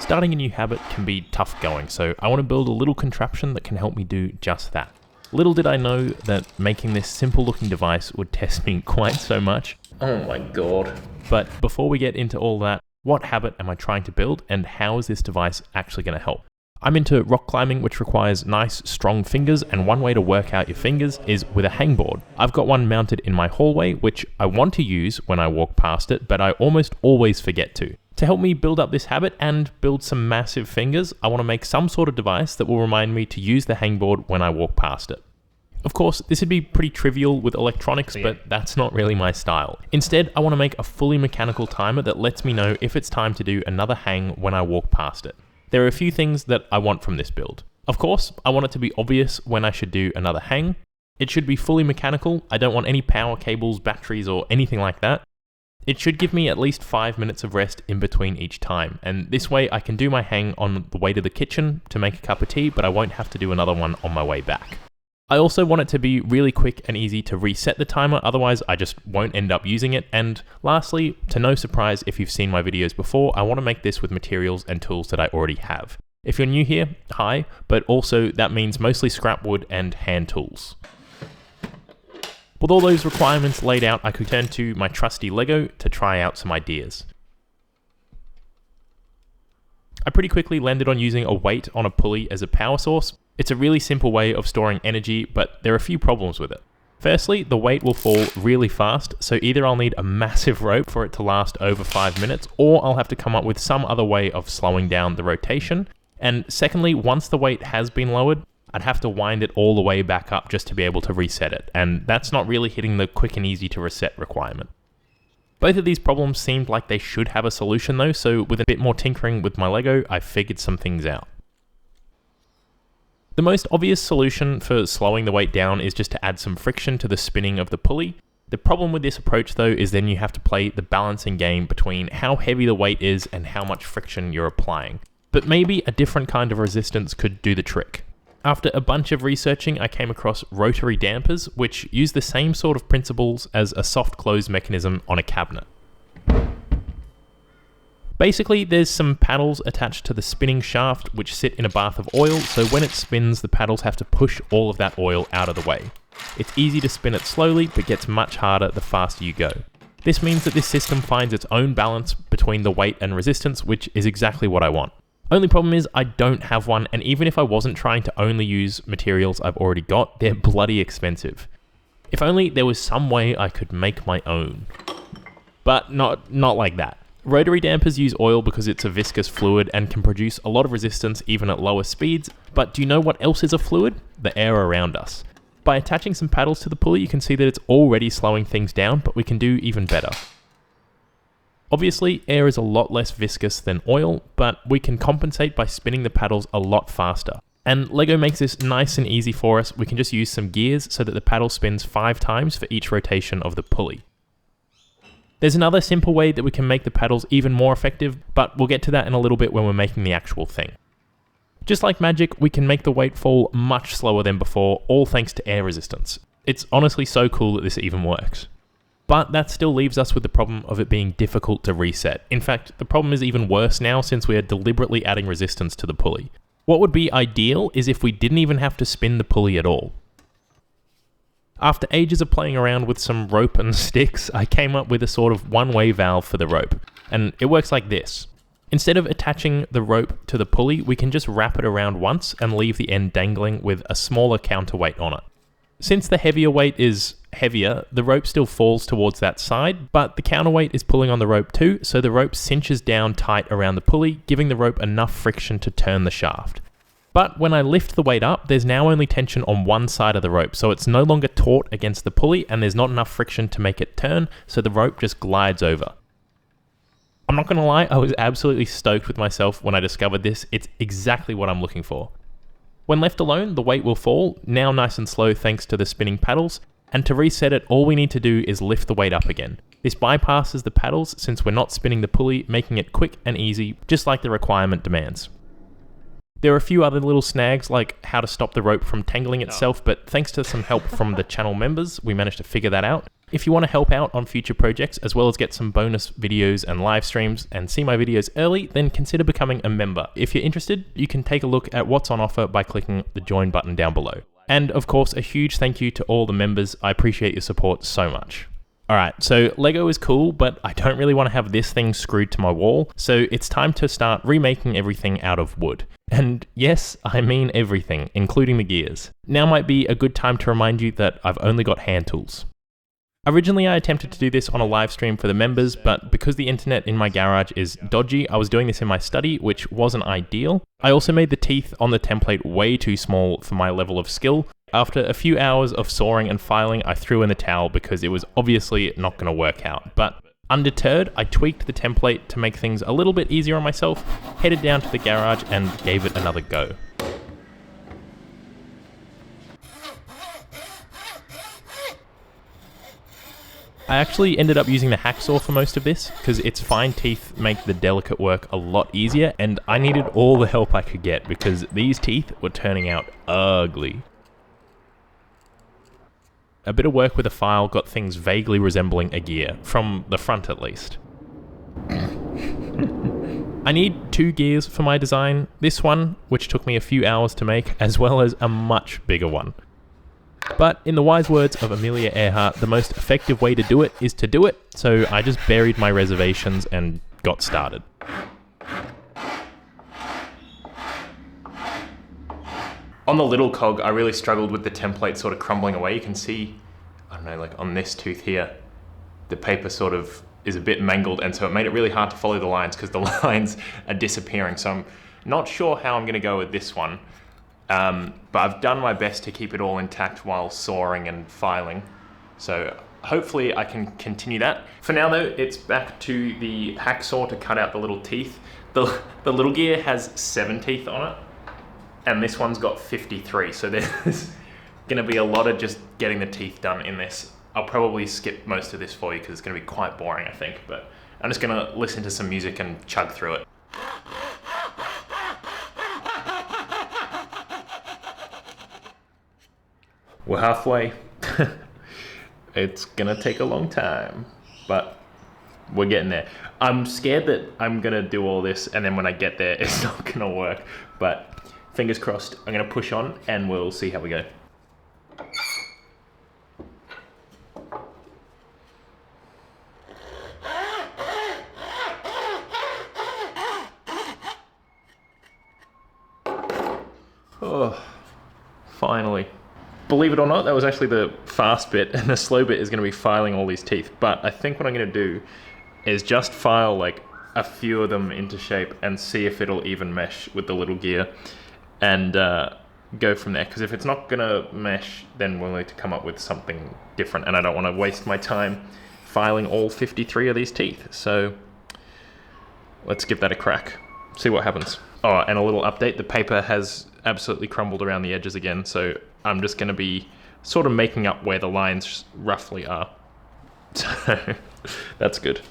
Starting a new habit can be tough going, so I want to build a little contraption that can help me do just that. Little did I know that making this simple looking device would test me quite so much. Oh my god. But before we get into all that, what habit am I trying to build and how is this device actually going to help? I'm into rock climbing, which requires nice, strong fingers, and one way to work out your fingers is with a hangboard. I've got one mounted in my hallway, which I want to use when I walk past it, but I almost always forget to. To help me build up this habit and build some massive fingers, I want to make some sort of device that will remind me to use the hangboard when I walk past it. Of course, this would be pretty trivial with electronics, but that's not really my style. Instead, I want to make a fully mechanical timer that lets me know if it's time to do another hang when I walk past it. There are a few things that I want from this build. Of course, I want it to be obvious when I should do another hang. It should be fully mechanical. I don't want any power cables, batteries, or anything like that. It should give me at least 5 minutes of rest in between each time, and this way I can do my hang on the way to the kitchen to make a cup of tea, but I won't have to do another one on my way back. I also want it to be really quick and easy to reset the timer, otherwise I just won't end up using it. And lastly, to no surprise if you've seen my videos before, I want to make this with materials and tools that I already have. If you're new here, hi, but also that means mostly scrap wood and hand tools. With all those requirements laid out, I could turn to my trusty Lego to try out some ideas. I pretty quickly landed on using a weight on a pulley as a power source. It's a really simple way of storing energy, but there are a few problems with it. Firstly, the weight will fall really fast, so either I'll need a massive rope for it to last over 5 minutes, or I'll have to come up with some other way of slowing down the rotation. And secondly, once the weight has been lowered, I'd have to wind it all the way back up just to be able to reset it, and that's not really hitting the quick and easy to reset requirement. Both of these problems seemed like they should have a solution though, so with a bit more tinkering with my Lego, I figured some things out. The most obvious solution for slowing the weight down is just to add some friction to the spinning of the pulley. The problem with this approach though is then you have to play the balancing game between how heavy the weight is and how much friction you're applying. But maybe a different kind of resistance could do the trick. After a bunch of researching, I came across rotary dampers, which use the same sort of principles as a soft close mechanism on a cabinet. Basically, there's some paddles attached to the spinning shaft which sit in a bath of oil, so when it spins, the paddles have to push all of that oil out of the way. It's easy to spin it slowly, but gets much harder the faster you go. This means that this system finds its own balance between the weight and resistance, which is exactly what I want. Only problem is I don't have one, and even if I wasn't trying to only use materials I've already got, they're bloody expensive. If only there was some way I could make my own. But not like that. Rotary dampers use oil because it's a viscous fluid and can produce a lot of resistance even at lower speeds, but do you know what else is a fluid? The air around us. By attaching some paddles to the pulley, you can see that it's already slowing things down, but we can do even better. Obviously, air is a lot less viscous than oil, but we can compensate by spinning the paddles a lot faster. And Lego makes this nice and easy for us. We can just use some gears so that the paddle spins 5 times for each rotation of the pulley. There's another simple way that we can make the paddles even more effective, but we'll get to that in a little bit when we're making the actual thing. Just like magic, we can make the weight fall much slower than before, all thanks to air resistance. It's honestly so cool that this even works. But that still leaves us with the problem of it being difficult to reset. In fact, the problem is even worse now since we are deliberately adding resistance to the pulley. What would be ideal is if we didn't even have to spin the pulley at all. After ages of playing around with some rope and sticks, I came up with a sort of one-way valve for the rope, and it works like this. Instead of attaching the rope to the pulley, we can just wrap it around once and leave the end dangling with a smaller counterweight on it. Since the heavier weight is heavier, the rope still falls towards that side, but the counterweight is pulling on the rope too, so the rope cinches down tight around the pulley, giving the rope enough friction to turn the shaft. But when I lift the weight up, there's now only tension on one side of the rope, so it's no longer taut against the pulley and there's not enough friction to make it turn, so the rope just glides over. I'm not gonna lie, I was absolutely stoked with myself when I discovered this. It's exactly what I'm looking for. When left alone, the weight will fall, now nice and slow thanks to the spinning paddles, and to reset it, all we need to do is lift the weight up again. This bypasses the paddles since we're not spinning the pulley, making it quick and easy, just like the requirement demands. There are a few other little snags like how to stop the rope from tangling itself, but thanks to some help from the channel members, we managed to figure that out. If you want to help out on future projects, as well as get some bonus videos and live streams and see my videos early, then consider becoming a member. If you're interested, you can take a look at what's on offer by clicking the join button down below. And of course, a huge thank you to all the members. I appreciate your support so much. Alright, so Lego is cool, but I don't really want to have this thing screwed to my wall, so it's time to start remaking everything out of wood. And yes, I mean everything, including the gears. Now might be a good time to remind you that I've only got hand tools. Originally, I attempted to do this on a live stream for the members, but because the internet in my garage is dodgy, I was doing this in my study, which wasn't ideal. I also made the teeth on the template way too small for my level of skill. After a few hours of sawing and filing, I threw in the towel because it was obviously not going to work out. But undeterred, I tweaked the template to make things a little bit easier on myself, headed down to the garage and gave it another go. I actually ended up using the hacksaw for most of this, because its fine teeth make the delicate work a lot easier, and I needed all the help I could get because these teeth were turning out ugly. A bit of work with a file got things vaguely resembling a gear, from the front at least. I need 2 gears for my design, this one, which took me a few hours to make, as well as a much bigger one. But in the wise words of Amelia Earhart, the most effective way to do it is to do it, so I just buried my reservations and got started. On the little cog, I really struggled with the template sort of crumbling away. You can see, I don't know, like on this tooth here, the paper sort of is a bit mangled, and so it made it really hard to follow the lines because the lines are disappearing. So I'm not sure how I'm going to go with this one. But I've done my best to keep it all intact while sawing and filing. So hopefully I can continue that. For now though, it's back to the hacksaw to cut out the little teeth. The little gear has 7 teeth on it, and this one's got 53. So there's gonna be a lot of just getting the teeth done in this. I'll probably skip most of this for you because it's gonna be quite boring, I think, but I'm just gonna listen to some music and chug through it. We're halfway. It's gonna take a long time, but we're getting there. I'm scared that I'm gonna do all this and then when I get there, it's not gonna work, but fingers crossed. I'm gonna push on and we'll see how we go. Oh, finally. Believe it or not, that was actually the fast bit, and the slow bit is going to be filing all these teeth. But I think what I'm going to do is just file like a few of them into shape and see if it'll even mesh with the little gear, and go from there. Because if it's not going to mesh, then we'll need to come up with something different, and I don't want to waste my time filing all 53 of these teeth. So let's give that a crack, see what happens. Oh, and a little update, the paper has absolutely crumbled around the edges again, so I'm just going to be sort of making up where the lines roughly are. So that's good.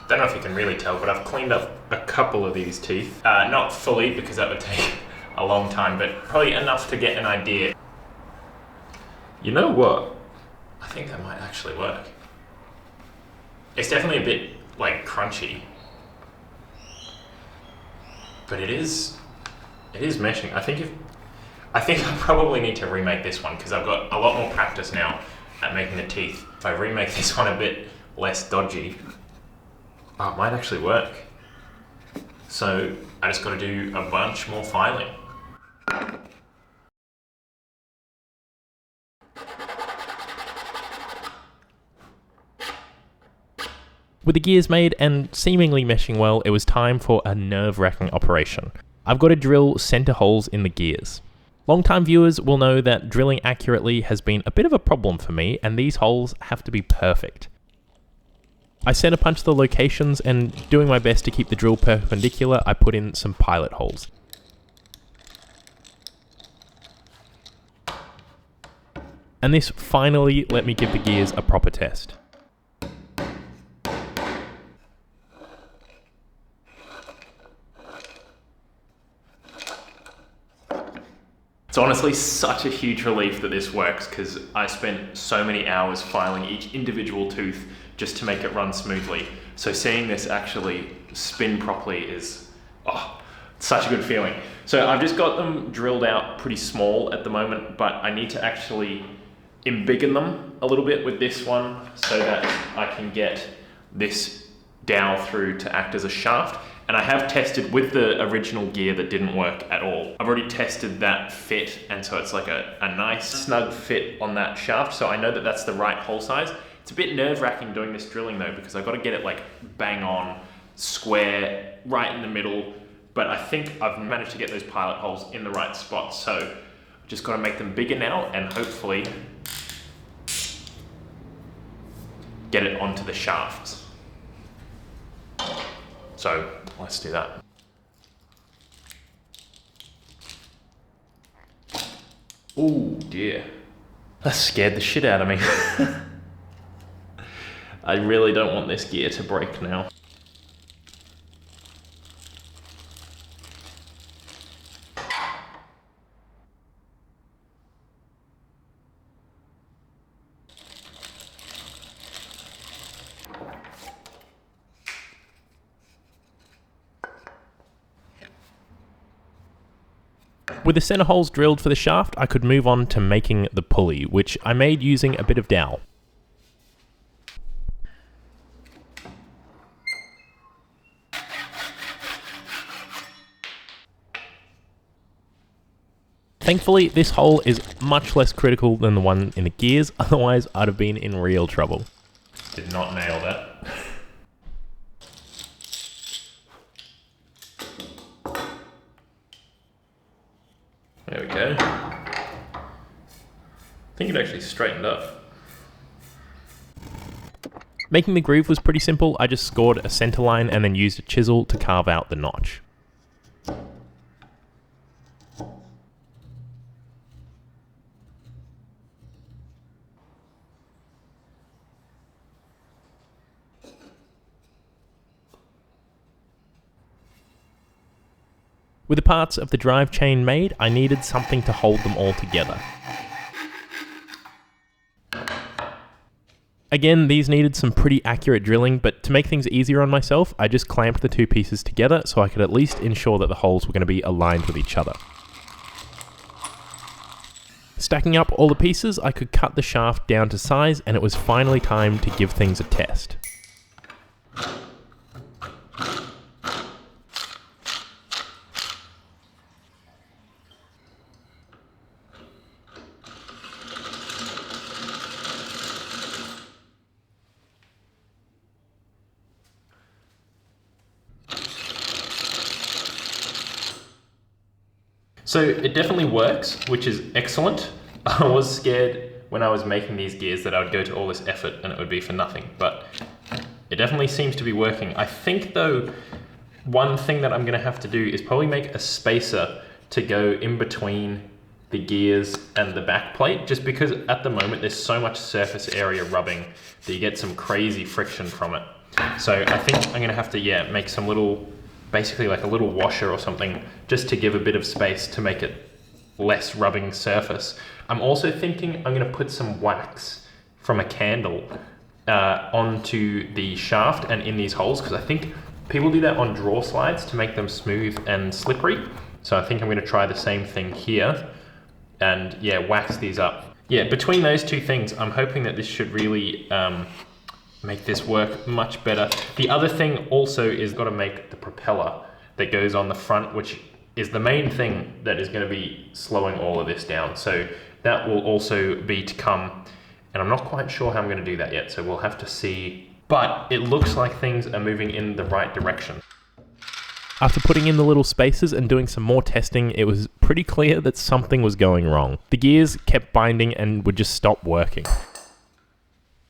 Don't know if you can really tell, but I've cleaned up a couple of these teeth. Not fully, because that would take a long time, but probably enough to get an idea. You know what? I think that might actually work. It's definitely a bit like crunchy, but it is meshing. I think I probably need to remake this one because I've got a lot more practice now at making the teeth. If I remake this one a bit less dodgy, oh, it might actually work. So I just got to do a bunch more filing. With the gears made and seemingly meshing well, it was time for a nerve-wracking operation. I've got to drill center holes in the gears. Long-time viewers will know that drilling accurately has been a bit of a problem for me, and these holes have to be perfect. I center punched the locations, and doing my best to keep the drill perpendicular, I put in some pilot holes. And this finally let me give the gears a proper test. It's honestly such a huge relief that this works, because I spent so many hours filing each individual tooth just to make it run smoothly. So seeing this actually spin properly is, such a good feeling. So I've just got them drilled out pretty small at the moment, but I need to actually embiggen them a little bit with this one so that I can get this dowel through to act as a shaft. And I have tested with the original gear that didn't work at all. I've already tested that fit, and so it's like a nice snug fit on that shaft, so I know that that's the right hole size. It's a bit nerve-wracking doing this drilling though, because I've got to get it like bang on, square, right in the middle, but I think I've managed to get those pilot holes in the right spot, so I've just got to make them bigger now and hopefully get it onto the shafts. So let's do that. Oh dear. That scared the shit out of me. I really don't want this gear to break now. With the center holes drilled for the shaft, I could move on to making the pulley, which I made using a bit of dowel. Thankfully, this hole is much less critical than the one in the gears, otherwise I'd have been in real trouble. Did not nail that. There we go. I think it actually straightened up. Making the groove was pretty simple. I just scored a center line and then used a chisel to carve out the notch. With the parts of the drive chain made, I needed something to hold them all together. Again, these needed some pretty accurate drilling, but to make things easier on myself, I just clamped the two pieces together so I could at least ensure that the holes were going to be aligned with each other. Stacking up all the pieces, I could cut the shaft down to size, and it was finally time to give things a test. So it definitely works, which is excellent. I was scared when I was making these gears that I would go to all this effort and it would be for nothing, but it definitely seems to be working. I think though, one thing that I'm gonna have to do is probably make a spacer to go in between the gears and the back plate, just because at the moment there's so much surface area rubbing that you get some crazy friction from it. So I think I'm gonna have to, make some little, basically like a little washer or something, just to give a bit of space to make it less rubbing surface. I'm also thinking I'm gonna put some wax from a candle onto the shaft and in these holes, because I think people do that on draw slides to make them smooth and slippery. So I think I'm gonna try the same thing here and wax these up. Between those two things, I'm hoping that this should really make this work much better. The other thing also is got to make the propeller that goes on the front, which is the main thing that is going to be slowing all of this down. So that will also be to come, and I'm not quite sure how I'm going to do that yet, so we'll have to see. But it looks like things are moving in the right direction. After putting in the little spaces and doing some more testing, it was pretty clear that something was going wrong. The gears kept binding and would just stop working.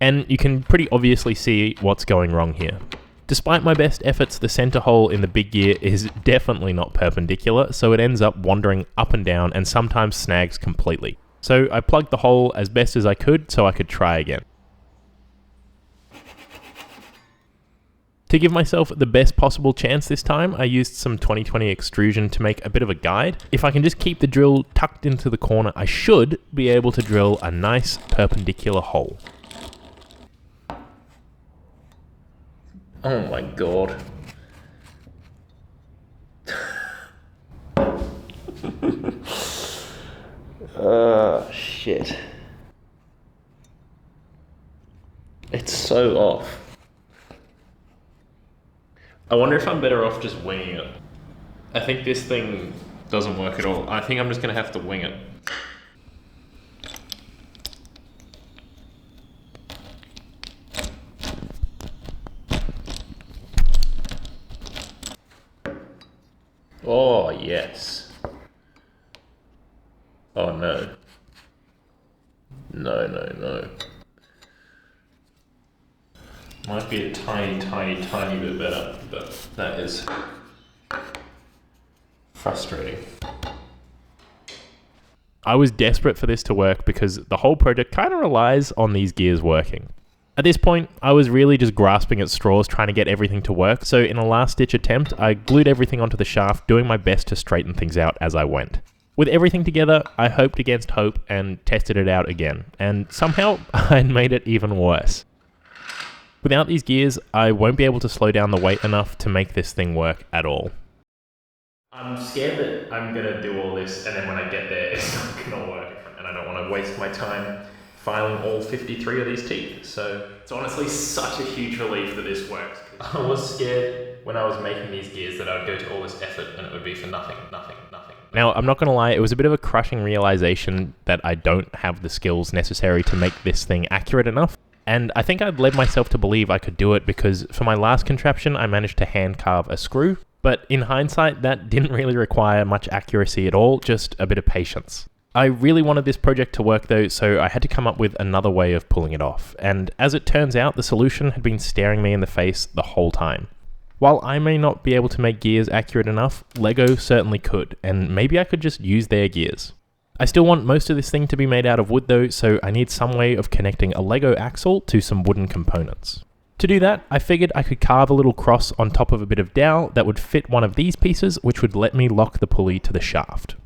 And you can pretty obviously see what's going wrong here. Despite my best efforts, the center hole in the big gear is definitely not perpendicular, so it ends up wandering up and down and sometimes snags completely. So I plugged the hole as best as I could so I could try again. To give myself the best possible chance this time, I used some 2020 extrusion to make a bit of a guide. If I can just keep the drill tucked into the corner, I should be able to drill a nice perpendicular hole. Oh my god. Shit. It's so off. I wonder if I'm better off just winging it. I think this thing doesn't work at all. I think I'm just gonna have to wing it. Oh, yes. Oh, no. No. Might be a tiny bit better, but that is frustrating. I was desperate for this to work because the whole project kind of relies on these gears working. At this point, I was really just grasping at straws trying to get everything to work, so in a last-ditch attempt, I glued everything onto the shaft, doing my best to straighten things out as I went. With everything together, I hoped against hope and tested it out again, and somehow I'd made it even worse. Without these gears, I won't be able to slow down the weight enough to make this thing work at all. I'm scared that I'm going to do all this, and then when I get there, it's not going to work, and I don't want to waste my time filing all 53 of these teeth. So it's honestly such a huge relief that this works. I was scared when I was making these gears that I'd go to all this effort and it would be for nothing. Now, I'm not going to lie, it was a bit of a crushing realization that I don't have the skills necessary to make this thing accurate enough. And I think I'd led myself to believe I could do it because for my last contraption, I managed to hand carve a screw. But in hindsight, that didn't really require much accuracy at all, just a bit of patience. I really wanted this project to work though, so I had to come up with another way of pulling it off. And as it turns out, the solution had been staring me in the face the whole time. While I may not be able to make gears accurate enough, LEGO certainly could, and maybe I could just use their gears. I still want most of this thing to be made out of wood though, so I need some way of connecting a LEGO axle to some wooden components. To do that, I figured I could carve a little cross on top of a bit of dowel that would fit one of these pieces, which would let me lock the pulley to the shaft.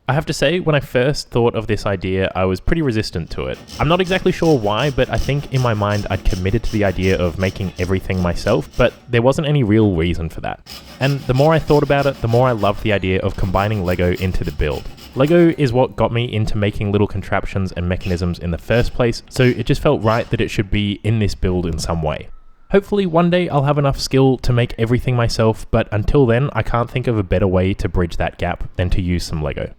I have to say, when I first thought of this idea, I was pretty resistant to it. I'm not exactly sure why, but I think in my mind I'd committed to the idea of making everything myself, but there wasn't any real reason for that. And the more I thought about it, the more I loved the idea of combining LEGO into the build. LEGO is what got me into making little contraptions and mechanisms in the first place, so it just felt right that it should be in this build in some way. Hopefully one day I'll have enough skill to make everything myself, but until then I can't think of a better way to bridge that gap than to use some LEGO.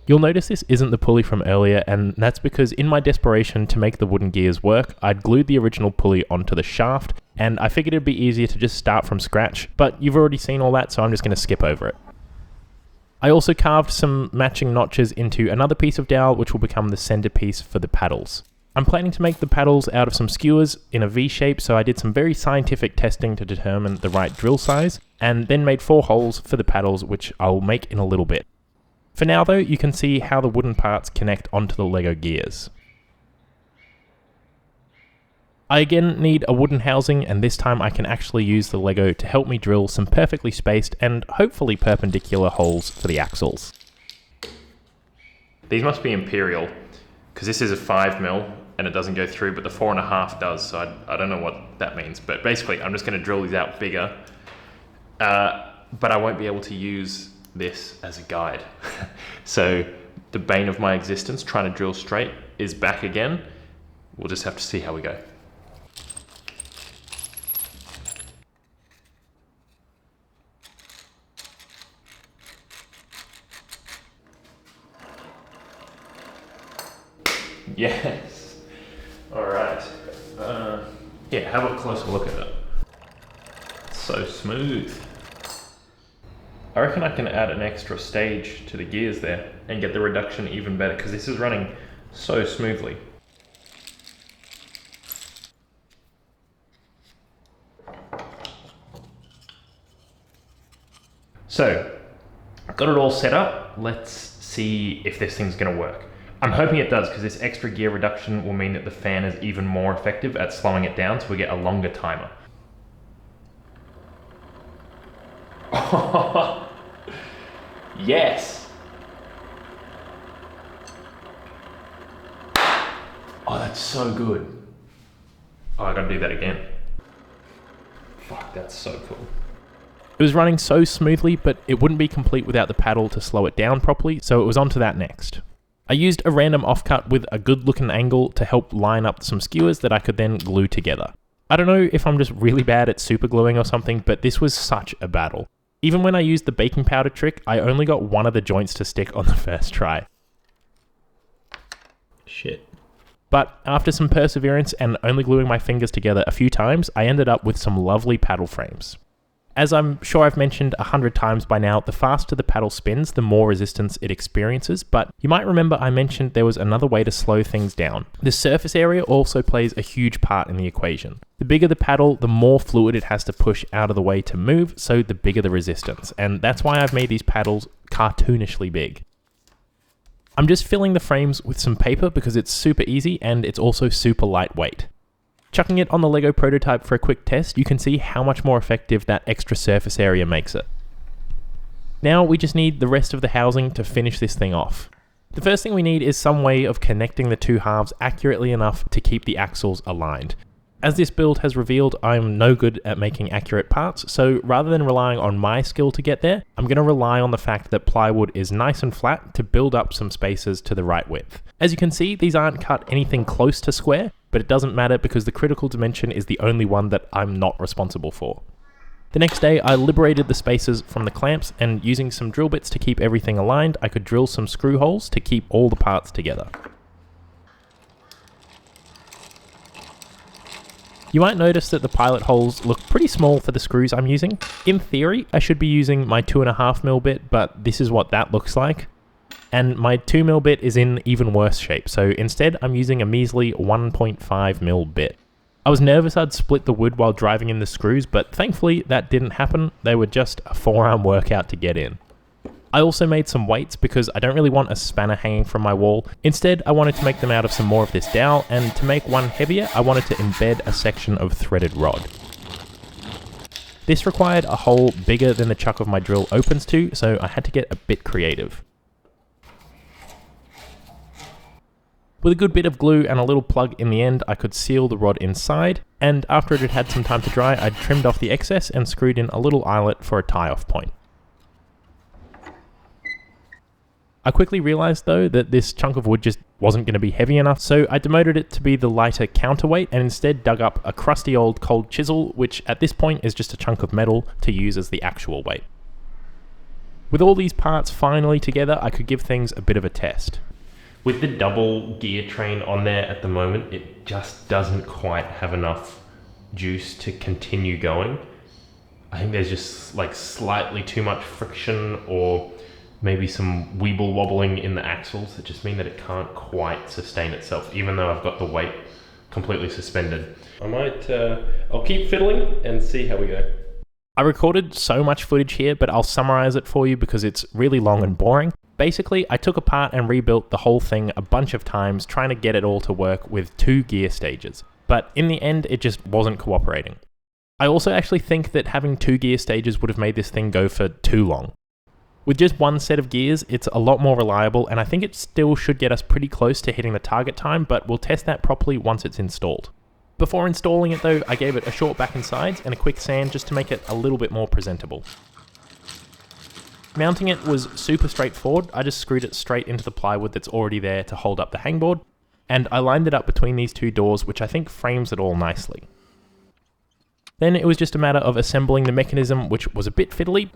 You'll notice this isn't the pulley from earlier, and that's because in my desperation to make the wooden gears work, I'd glued the original pulley onto the shaft, and I figured it'd be easier to just start from scratch, but you've already seen all that, so I'm just going to skip over it. I also carved some matching notches into another piece of dowel, which will become the centerpiece for the paddles. I'm planning to make the paddles out of some skewers in a V shape, so I did some very scientific testing to determine the right drill size, and then made 4 holes for the paddles, which I'll make in a little bit. For now though, you can see how the wooden parts connect onto the LEGO gears. I again need a wooden housing, and this time I can actually use the LEGO to help me drill some perfectly spaced and hopefully perpendicular holes for the axles. These must be Imperial, because this is a 5mm and it doesn't go through, but the 4.5 does, so I don't know what that means. But basically, I'm just going to drill these out bigger, but I won't be able to use this as a guide. So the bane of my existence, trying to drill straight, is back again. We'll just have to see how we go. Yes. All right. Yeah, have a closer look at it. It's so smooth. I reckon I can add an extra stage to the gears there and get the reduction even better, because this is running so smoothly. So, got it all set up. Let's see if this thing's gonna work. I'm hoping it does, because this extra gear reduction will mean that the fan is even more effective at slowing it down, so we get a longer timer. Yes! Oh, that's so good. Oh, I gotta do that again. Fuck, that's so cool. It was running so smoothly, but it wouldn't be complete without the paddle to slow it down properly, so it was on to that next. I used a random offcut with a good looking angle to help line up some skewers that I could then glue together. I don't know if I'm just really bad at super gluing or something, but this was such a battle. Even when I used the baking powder trick, I only got one of the joints to stick on the first try. Shit. But after some perseverance and only gluing my fingers together a few times, I ended up with some lovely paddle frames. As I'm sure I've mentioned 100 times by now, the faster the paddle spins, the more resistance it experiences, but you might remember I mentioned there was another way to slow things down. The surface area also plays a huge part in the equation. The bigger the paddle, the more fluid it has to push out of the way to move, so the bigger the resistance, and that's why I've made these paddles cartoonishly big. I'm just filling the frames with some paper because it's super easy and it's also super lightweight. Chucking it on the Lego prototype for a quick test, you can see how much more effective that extra surface area makes it. Now we just need the rest of the housing to finish this thing off. The first thing we need is some way of connecting the two halves accurately enough to keep the axles aligned. As this build has revealed, I'm no good at making accurate parts, so rather than relying on my skill to get there, I'm going to rely on the fact that plywood is nice and flat to build up some spaces to the right width. As you can see, these aren't cut anything close to square, but it doesn't matter because the critical dimension is the only one that I'm not responsible for. The next day, I liberated the spaces from the clamps, and using some drill bits to keep everything aligned, I could drill some screw holes to keep all the parts together. You might notice that the pilot holes look pretty small for the screws I'm using. In theory, I should be using my 2.5mm bit, but this is what that looks like. And my 2mm bit is in even worse shape, so instead I'm using a measly 1.5mm bit. I was nervous I'd split the wood while driving in the screws, but thankfully that didn't happen. They were just a forearm workout to get in. I also made some weights because I don't really want a spanner hanging from my wall. Instead, I wanted to make them out of some more of this dowel, and to make one heavier, I wanted to embed a section of threaded rod. This required a hole bigger than the chuck of my drill opens to, so I had to get a bit creative. With a good bit of glue and a little plug in the end, I could seal the rod inside, and after it had had some time to dry, I'd trimmed off the excess and screwed in a little eyelet for a tie-off point. I quickly realized though that this chunk of wood just wasn't going to be heavy enough, so I demoted it to be the lighter counterweight and instead dug up a crusty old cold chisel, which at this point is just a chunk of metal to use as the actual weight. With all these parts finally together, I could give things a bit of a test. With the double gear train on there at the moment, it just doesn't quite have enough juice to continue going. I think there's just like slightly too much friction or maybe some weeble wobbling in the axles that just mean that it can't quite sustain itself, even though I've got the weight completely suspended. I'll keep fiddling and see how we go. I recorded so much footage here, but I'll summarize it for you because it's really long and boring. Basically, I took apart and rebuilt the whole thing a bunch of times, trying to get it all to work with 2 gear stages. But in the end, it just wasn't cooperating. I also actually think that having 2 gear stages would have made this thing go for too long. With just one set of gears, it's a lot more reliable, and I think it still should get us pretty close to hitting the target time, but we'll test that properly once it's installed. Before installing it though, I gave it a short back and sides and a quick sand just to make it a little bit more presentable. Mounting it was super straightforward. I just screwed it straight into the plywood that's already there to hold up the hangboard, and I lined it up between these 2 doors, which I think frames it all nicely. Then it was just a matter of assembling the mechanism, which was a bit fiddly,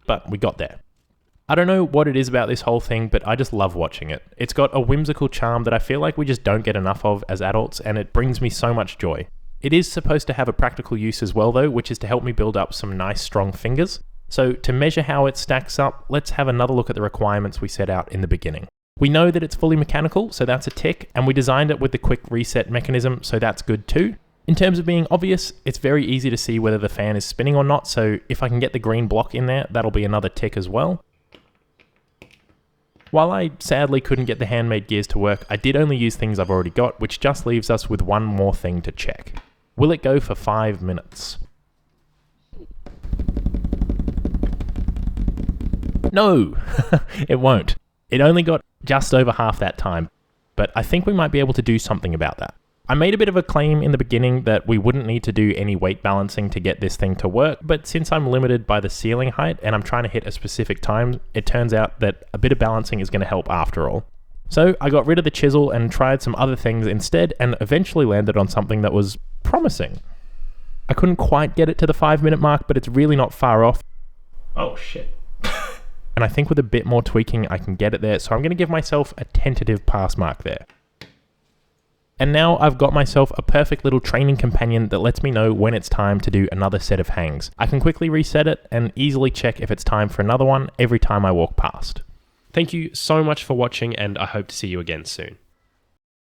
but we got there. I don't know what it is about this whole thing, but I just love watching it. It's got a whimsical charm that I feel like we just don't get enough of as adults, and it brings me so much joy. It is supposed to have a practical use as well though, which is to help me build up some nice strong fingers. So to measure how it stacks up, let's have another look at the requirements we set out in the beginning. We know that it's fully mechanical, so that's a tick, and we designed it with the quick reset mechanism, so that's good too. In terms of being obvious, it's very easy to see whether the fan is spinning or not, so if I can get the green block in there, that'll be another tick as well. While I sadly couldn't get the handmade gears to work, I did only use things I've already got, which just leaves us with one more thing to check. Will it go for 5 minutes? No, it won't. It only got just over half that time, but I think we might be able to do something about that. I made a bit of a claim in the beginning that we wouldn't need to do any weight balancing to get this thing to work, but since I'm limited by the ceiling height and I'm trying to hit a specific time, it turns out that a bit of balancing is going to help after all. So I got rid of the chisel and tried some other things instead and eventually landed on something that was promising. I couldn't quite get it to the 5-minute mark, but it's really not far off. Oh shit. And I think with a bit more tweaking I can get it there, so I'm going to give myself a tentative pass mark there. And now I've got myself a perfect little training companion that lets me know when it's time to do another set of hangs. I can quickly reset it and easily check if it's time for another one every time I walk past. Thank you so much for watching, and I hope to see you again soon.